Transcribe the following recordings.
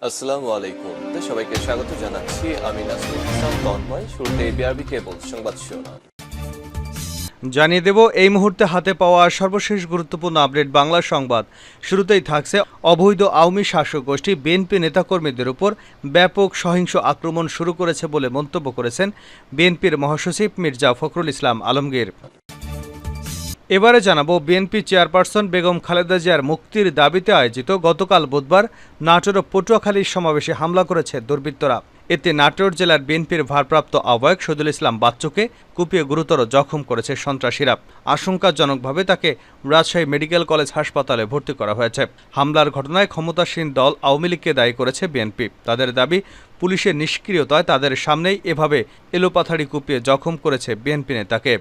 আসসালামু আলাইকুম। সবাইকে স্বাগত জানাচ্ছি। আমি নাসরুল ইসলাম তন্ময়। শুরুতে বিআরবি কেবল সংবাদ শিরোনাম জানিয়ে দেব এই মুহূর্তে হাতে পাওয়া সর্বশেষ গুরুত্বপূর্ণ আপডেট বাংলা সংবাদ। শুরুতেই থাকছে অবৈধ আওয়ামী শাসক গোষ্ঠী বিএনপি নেতাকর্মীদের উপর ব্যাপক সহিংস আক্রমণ শুরু করেছে বলে মন্তব্য করেছেন বিএনপির মহাসচিব মির্জা ফখরুল ইসলাম আলমগীর। এবারে জানাবো বিএনপি চেয়ারপারসন বেগম খালেদা জিয়ার মুক্তির দাবিতে আয়োজিত গতকাল বুধবার নাটোর ও পটুয়াখালীর সমাবেশে হামলা করেছে দুর্বৃত্তরা। এতে নাটোর জেলার বিএনপির ভারপ্রাপ্ত আহ্বায়ক শহীদুল ইসলাম বাচ্চুকে কুপিয়ে গুরুতর জখম করেছে সন্ত্রাসীরা। আশঙ্কাজনকভাবে তাকে রাজশাহী মেডিকেল কলেজ হাসপাতালে ভর্তি করা হয়েছে। হামলার ঘটনায় ক্ষমতাসীন দল আওয়ামী লীগকে দায়ী করেছে বিএনপি। তাদের দাবি, পুলিশের নিষ্ক্রিয়তায় তাদের সামনেই এভাবে এলোপাথাড়ি কুপিয়ে জখম করেছে বিএনপি নেতাকে।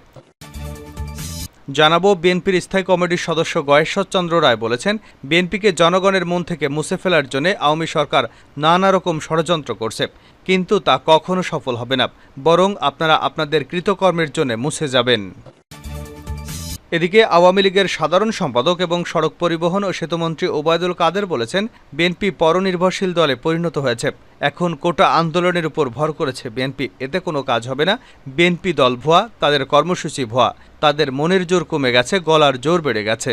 জানাবো বিএনপির স্থায়ী কমিটির সদস্য গয়েশ্বর চন্দ্র রায় বলেছেন, বিএনপিকে জনগণের মন থেকে মুছে ফেলার জন্য আওয়ামী সরকার নানা রকম ষড়যন্ত্র করছে, কিন্তু তা কখনো সফল হবে না, বরং আপনারা আপনাদের কৃতকর্মের জন্য মুছে যাবেন। এদিকে আওয়ামী লীগের সাধারণ সম্পাদক এবং সড়ক পরিবহন ও সেতুমন্ত্রী ওবায়দুল কাদের বলেছেন, বিএনপি পরনির্ভরশীল দলে পরিণত হয়েছে। এখন কোটা আন্দোলনের উপর ভর করেছে বিএনপি। এতে কোনো কাজ হবে না। বিএনপি দল ভুয়া, তাদের কর্মসূচি ভুয়া, তাদের মনের জোর কমে গেছে, গলার জোর বেড়ে গেছে।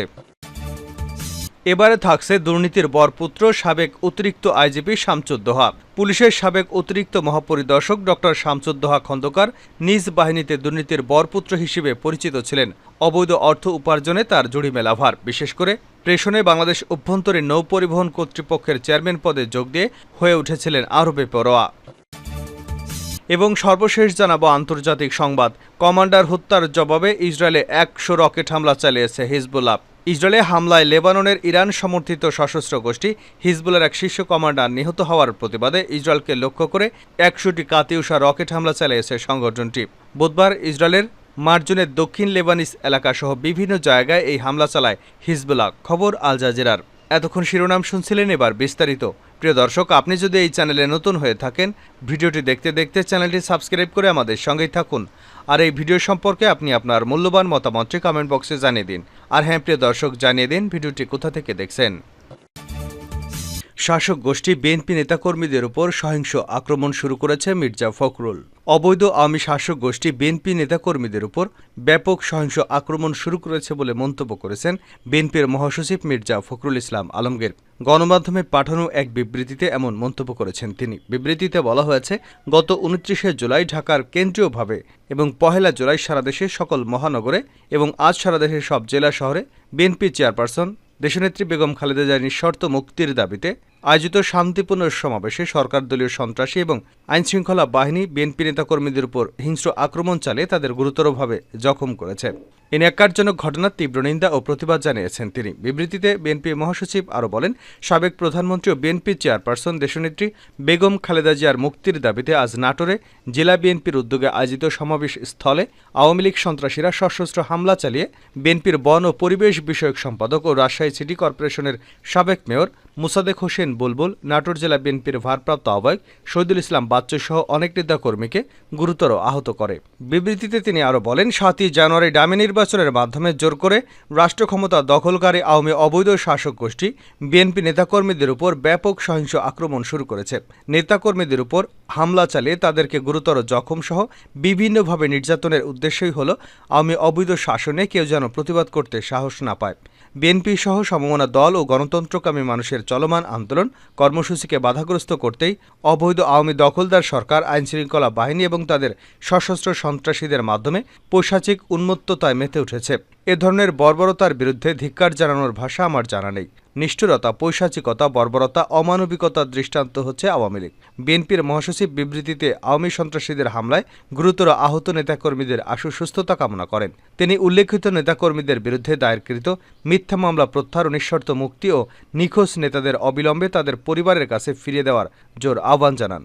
এবারে থাকছে দুর্নীতির বরপুত্র সাবেক অতিরিক্ত আইজিপি শামসুদ্দোহা। পুলিশের সাবেক অতিরিক্ত মহাপরিদর্শক ডক্টর শামসুদ্দোহা খন্দকার নিজ বাহিনীতে দুর্নীতির বরপুত্র হিসেবে পরিচিত ছিলেন। অবৈধ অর্থ উপার্জনে তার জুড়ি মেলা ভার। বিশেষ করে প্রেষণে বাংলাদেশ অভ্যন্তরীণ নৌ পরিবহন কর্তৃপক্ষের চেয়ারম্যান পদে যোগ দিয়ে হয়ে উঠেছিলেন আরও বেপরোয়া। এবং সর্বশেষ জানাবো আন্তর্জাতিক সংবাদ। কমান্ডার হত্যার জবাবে ইসরায়েলে 100 রকেট হামলা চালিয়েছে হিজবুল্লাহ। ইসরায়েলে হামলায় লেবাননের ইরান সমর্থিত সশস্ত্র গোষ্ঠী হিজবুল্লাহর এক শীর্ষ কমান্ডার নিহত হওয়ার প্রতিবাদে ইসরায়েলকে লক্ষ্য করে 100টি কাতিউষা রকেট হামলা চালিয়েছে সংগঠনটি। বুধবার ইসরায়েলের মার্জুনের দক্ষিণ লেবানিস এলাকাসহ বিভিন্ন জায়গায় এই হামলা চালায় হিজবুল্লাহ। খবর আল জাজিরার। এতক্ষণ শিরোনাম শুনছিলেন, এবার বিস্তারিত। প্রিয় দর্শক, আপনি যদি এই চ্যানেলে নতুন হয়ে থাকেন, ভিডিওটি দেখতে দেখতে চ্যানেলটি সাবস্ক্রাইব করে আমাদের সঙ্গেই থাকুন। আর এই ভিডিও সম্পর্কে আপনি আপনার মূল্যবান মতামতটি কমেন্ট বক্সে জানিয়ে দিন। আর হ্যাঁ প্রিয় দর্শক, জানিয়ে দিন ভিডিওটি কোথা থেকে দেখছেন। শাসক গোষ্ঠী বিএনপি নেতাকর্মীদের উপর সহিংস আক্রমণ শুরু করেছে মির্জা ফখরুল। অবৈধ আওয়ামী শাসক গোষ্ঠী বিএনপি নেতাকর্মীদের উপর ব্যাপক সহিংস আক্রমণ শুরু করেছে বলে মন্তব্য করেছেন বিএনপির মহাসচিব মির্জা ফখরুল ইসলাম আলমগীর। গণমাধ্যমে পাঠানো এক বিবৃতিতে এমন মন্তব্য করেছেন তিনি। বিবৃতিতে বলা হয়েছে, গত 29শে জুলাই ঢাকার কেন্দ্রীয়ভাবে এবং 1 জুলাই সারা দেশের সকল মহানগরে এবং আজ সারা দেশের সব জেলা শহরে বিএনপি চেয়ারপারসন দেশনেত্রী বেগম খালেদা জিয়ার নিঃশর্ত মুক্তির দাবিতে আয়োজিত শান্তিপূর্ণ সমাবেশে সরকারদলীয় সন্ত্রাসী এবং আইনশৃঙ্খলা বাহিনী বিএনপি নেতাকর্মীদের উপর হিংস্র আক্রমণ চালিয়ে তাদের গুরুতরভাবে জখম করেছে। এই ন্যাক্কারজনক ঘটনার তীব্র নিন্দা ও প্রতিবাদ জানিয়েছেন তিনি। বিবৃতিতে বিএনপি মহাসচিব আরও বলেন, সাবেক প্রধানমন্ত্রী ও বিএনপি চেয়ারপারসন দেশনেত্রী বেগম খালেদা জিয়ার মুক্তির দাবিতে আজ নাটোরে জেলা বিএনপির উদ্যোগে আয়োজিত সমাবেশ স্থলে আওয়ামী লীগ সন্ত্রাসীরা সশস্ত্র হামলা চালিয়ে বিএনপির বন ও পরিবেশ বিষয়ক সম্পাদক ও রাজশাহী সিটি কর্পোরেশনের সাবেক মেয়র মুসাদেক হোসেন বুলবুল, নাটোর জেলা বিএনপির ভারপ্রাপ্ত আহ্বায়ক শহীদুল ইসলাম বাচ্চু সহ অনেক নেতাকর্মীকে গুরুতর আহত করে। বিবৃতিতে তিনি আরও বলেন, 7ই জানুয়ারি ডামি নির্বাচনের মাধ্যমে জোর করে রাষ্ট্র ক্ষমতা দখলকারী আওয়ামী অবৈধ শাসক গোষ্ঠী বিএনপি নেতাকর্মীদের উপর ব্যাপক সহিংস আক্রমণ শুরু করেছে। নেতাকর্মীদের উপর হামলা চালিয়ে তাদেরকে গুরুতর জখম সহ বিভিন্নভাবে নির্যাতনের উদ্দেশ্যই হল আওয়ামী অবৈধ শাসনে কেউ যেন প্রতিবাদ করতে সাহস না পায়। বিএনপি সহ সমমনা দল ও গণতন্ত্রকামী মানুষের চলমান আন্দোলন কর্মসূচিকে বাধাগ্রস্ত করতেই অবৈধ আওয়ামী দখলদার সরকার আইনশৃঙ্খলা বাহিনী এবং তাদের সশস্ত্র সন্ত্রাসীদের মাধ্যমে পৈশাচিক উন্মত্ততায় মেতে উঠেছে। এ ধরনের বর্বরতার বিরুদ্ধে ধিক্কার জানানোর ভাষা আমার জানা নেই। নিষ্ঠুরতা, পৈশাচিকতা, বর্বরতা, অমানবিকতার দৃষ্টান্ত হচ্ছে আওয়ামী লীগ। বিএনপির মহাসচিব বিবৃতিতে আওয়ামী সন্ত্রাসীদের হামলায় গুরুতর আহত নেতাকর্মীদের আশু সুস্থতা কামনা করেন। তিনি উল্লেখিত নেতাকর্মীদের বিরুদ্ধে দায়েরকৃত মিথ্যা মামলা প্রত্যাহার ও নিঃশর্ত মুক্তি ও নিখোঁজ নেতাদের অবিলম্বে তাদের পরিবারের কাছে ফিরিয়ে দেওয়ার জোর আহ্বান জানান।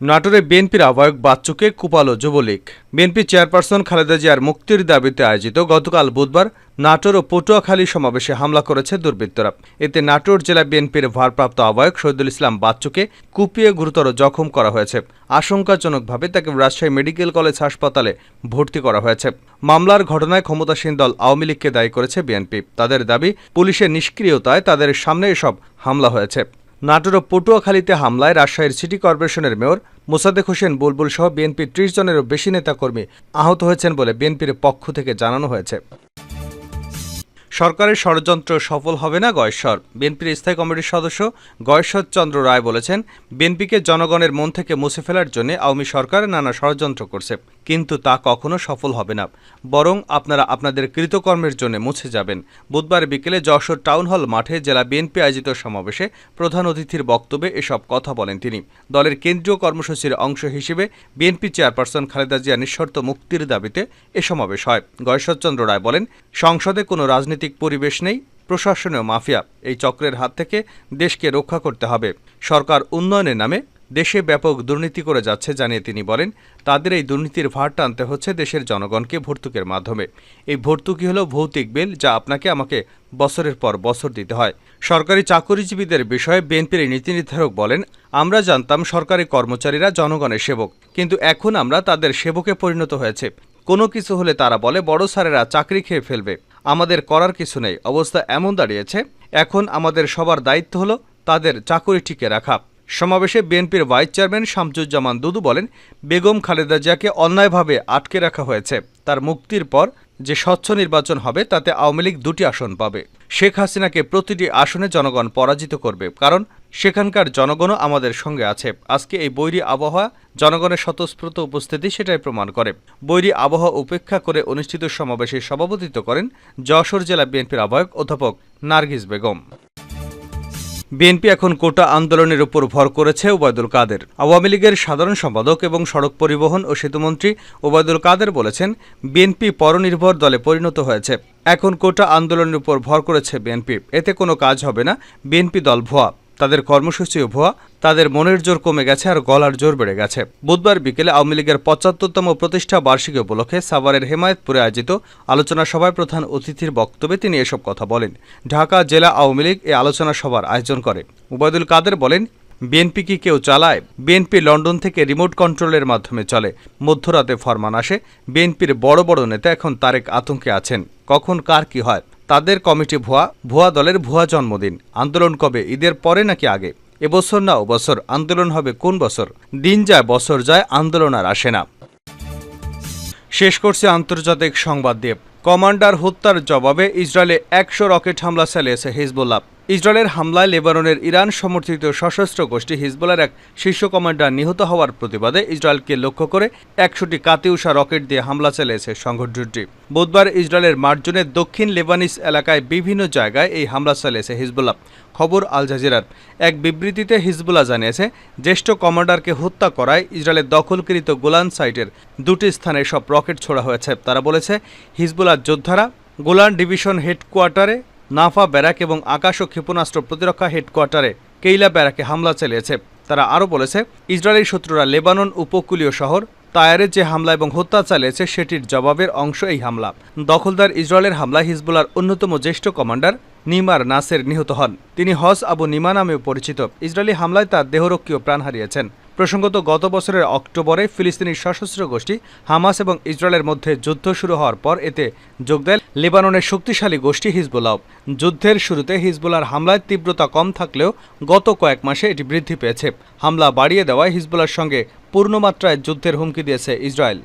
নাটোরে বিএনপির আহ্বায়ক বাচ্চুকে কুপালো যুবলীগ। বিএনপি চেয়ারপারসন খালেদা জিয়ার মুক্তির দাবিতে আয়োজিত গতকাল বুধবার নাটোর ও পটুয়াখালী সমাবেশে হামলা করেছে দুর্বৃত্তরা। এতে নাটোর জেলা বিএনপির ভারপ্রাপ্ত আহ্বায়ক শহীদুল ইসলাম বাচ্চুকে কুপিয়ে গুরুতর জখম করা হয়েছে। আশঙ্কাজনকভাবে তাকে রাজশাহী মেডিকেল কলেজ হাসপাতালে ভর্তি করা হয়েছে। মামলার ঘটনায় ক্ষমতাসীন দল আওয়ামী লীগকে দায়ী করেছে বিএনপি। তাদের দাবি, পুলিশের নিষ্ক্রিয়তায় তাদের সামনে এসব হামলা হয়েছে। নাটোর ও পটুয়াখালীতে হামলায় রাজশাহীর সিটি কর্পোরেশনের মেয়র মোসাদ্দেক হোসেন বুলবুল সহ বিএনপির ৩০ জনেরও বেশি নেতাকর্মী আহত হয়েছেন বলে বিএনপির পক্ষ থেকে জানানো হয়েছে। সরকারের ষড়যন্ত্র সফল হবে না গয়েশ্বর। বিএনপির স্থায়ী কমিটির সদস্য গয়েশ্বর চন্দ্র রায় বলেছেন, বিএনপিকে জনগণের মন থেকে মুছে ফেলার জন্য আওয়ামী সরকার নানা ষড়যন্ত্র করছে, কিন্তু তা কখনো সফল হবে না, বরং আপনারা আপনাদের কৃতকর্মের জন্য মুছে যাবেন। বুধবার বিকেলে যশোর টাউন হল মাঠে জেলা বিএনপি আয়োজিত সমাবেশে প্রধান অতিথির বক্তব্যে এসব কথা বলেন তিনি। দলের কেন্দ্রীয় কর্মসূচির অংশ হিসেবে বিএনপি চেয়ারপারসন খালেদা জিয়া নিঃশর্ত মুক্তির দাবিতে এ সমাবেশ হয়। গয়েশ্বর চন্দ্র রায় বলেন, সংসদে কোনো রাজনীতিক পরিবেশ নেই, প্রশাসনীয় মাফিয়া, এই চক্রের হাত থেকে দেশকে রক্ষা করতে হবে। সরকার উন্নয়নের নামে দেশে ব্যাপক দুর্নীতি করে যাচ্ছে জানিয়ে তিনি বলেন, তাদের এই দুর্নীতির ভার টানতে হচ্ছে দেশের জনগণকে ভর্তুকের মাধ্যমে। এই ভর্তুকি হলো ভৌতিক বিল, যা আপনাকে আমাকে বছরের পর বছর দিতে হয়। সরকারি চাকরিজীবীদের বিষয়ে বিএনপির নীতি নির্ধারক বলেন, আমরা জানতাম সরকারি কর্মচারীরা জনগণের সেবক, কিন্তু এখন আমরা তাদের সেবকে পরিণত হয়েছে। কোনো কিছু হলে তারা বলে বড় স্যারেরা চাকরি খেয়ে ফেলবে, আমাদের করার কিছু নেই। অবস্থা এমন দাঁড়িয়েছে, এখন আমাদের সবার দায়িত্ব হলো তাদের চাকরি টিকে রাখা। সমাবেশে বিএনপির ভাইস চেয়ারম্যান শামসুজ্জামান দুদু বলেন, বেগম খালেদা জিয়াকে অন্যায়ভাবে আটকে রাখা হয়েছে। তার মুক্তির পর যে স্বচ্ছ নির্বাচন হবে তাতে আওয়ামী লীগ 2টি আসন পাবে। শেখ হাসিনাকে প্রতিটি আসনে জনগণ পরাজিত করবে, কারণ সেখানকার জনগণও আমাদের সঙ্গে আছে। আজকে এই বৈরী আবহাওয়া, জনগণের স্বতঃস্ফূর্ত উপস্থিতি সেটাই প্রমাণ করে। বৈরী আবহাওয়া উপেক্ষা করে অনুষ্ঠিত সমাবেশে সভাপতিত্ব করেন যশোর জেলা বিএনপির আহ্বায়ক অধ্যাপক নার্গিস বেগম। বিএনপি এখন কোটা আন্দোলনের উপর ভর করেছে ওবায়দুল কাদের। আওয়ামী লীগের সাধারণ সম্পাদক এবং সড়ক পরিবহন ও সেতুমন্ত্রী ওবায়দুল কাদের বলেছেন, বিএনপি পরনির্ভর দলে পরিণত হয়েছে। এখন কোটা আন্দোলনের উপর ভর করেছে বিএনপি, এতে কোনো কাজ হবে না। বিএনপি দল ভুয়া, তাদের কর্মসূচিও ভুয়া, তাদের মনের জোর কমে গেছে আর গলার জোর বেড়ে গেছে। বুধবার বিকেলে আওয়ামী লীগের ৭৫তম প্রতিষ্ঠা বার্ষিকী উপলক্ষে সাভারের হেমায়েতপুরে আয়োজিত আলোচনা সভায় প্রধান অতিথির বক্তব্যে তিনি এসব কথা বলেন। ঢাকা জেলা আওয়ামী লীগ এই আলোচনা সভার আয়োজন করে। ওবায়দুল কাদের বলেন, বিএনপি কি কেউ চালায়? বিএনপি লন্ডন থেকে রিমোট কন্ট্রোলের মাধ্যমে চলে। মধ্যরাতে ফরমান আসে। বিএনপির বড় বড় নেতা এখন তারেক আতঙ্কে আছেন, কখন কার কি হয়। তাদের কমিটি ভুয়া, ভুয়া দলের ভুয়া জন্মদিন। আন্দোলন কবে, ঈদের পরে নাকি আগে? এবছর না ওবছর? আন্দোলন হবে কোন বছর? দিন যায় বছর যায়, আন্দোলন আর আসে না। শেষ করছে আন্তর্জাতিক সংবাদ দিয়ে। কমান্ডার হত্যার জবাবে ইসরায়েলে ১০০ রকেট হামলা চালিয়েছে হিজবুল্লাহ। ইসরায়েলের হামলায় লেবাননের ইরান সমর্থিত সশস্ত্র গোষ্ঠী হিজবুল্লাহর এক শীর্ষ কমান্ডার নিহত হওয়ার প্রতিবাদে ইসরায়েলকে লক্ষ্য করে ১০০টি কাতিউষা রকেট দিয়ে হামলা চালিয়েছে সংগঠনটি। বুধবার ইসরায়েলের মার্জনের দক্ষিণ লেবানিস এলাকায় বিভিন্ন জায়গায় এই হামলা চালিয়েছে হিজবুল্লাহ। খবর আল জাজিরার এক বিবৃতিতে হিজবুল্লাহ জানিয়েছে, জ্যেষ্ঠ কমান্ডারকে হত্যা করায় ইসরায়েলের দখলকৃত গোলান সাইটের 2টি স্থানে সব রকেট ছোড়া হয়েছে। তারা বলেছে, হিজবুল্লাহ যোদ্ধারা গোলান ডিভিশন হেডকোয়ার্টারে, নাফা ব্যারাক এবং আকাশ ও ক্ষেপণাস্ত্র প্রতিরক্ষা হেডকোয়ার্টারে কেইলা ব্যারাকে হামলা চালিয়েছে। তারা আরও বলেছে, ইসরায়েলি শত্রুরা লেবানন উপকূলীয় শহর তায়ারে যে হামলা এবং হত্যা চালিয়েছে সেটির জবাবের অংশ এই হামলা। দখলদার ইসরায়েলের হামলায় হিজবুল্লাহর অন্যতম জ্যেষ্ঠ কমান্ডার নিমার নাসের নিহত হন। তিনি হজ আবু নিমা নামেও পরিচিত। ইসরায়েলি হামলায় তার দেহরক্ষীও প্রাণ হারিয়েছেন। প্রসঙ্গত, গত বছরের অক্টোবরে ফিলিস্তিনি সশস্ত্র গোষ্ঠী হামাস এবং ইসরায়েলের মধ্যে যুদ্ধ শুরু হওয়ার পর এতে যোগ দেয় লেবাননের শক্তিশালী গোষ্ঠী হিজবুল্লাহ। যুদ্ধের শুরুতে হিজবুল্লাহর হামলায় তীব্রতা কম থাকলেও গত কয়েক মাসে এটি বৃদ্ধি পেয়েছে। হামলা বাড়িয়ে দেওয়ায় হিজবুল্লাহর সঙ্গে পূর্ণমাত্রায় যুদ্ধের হুমকি দিয়েছে ইসরায়েল।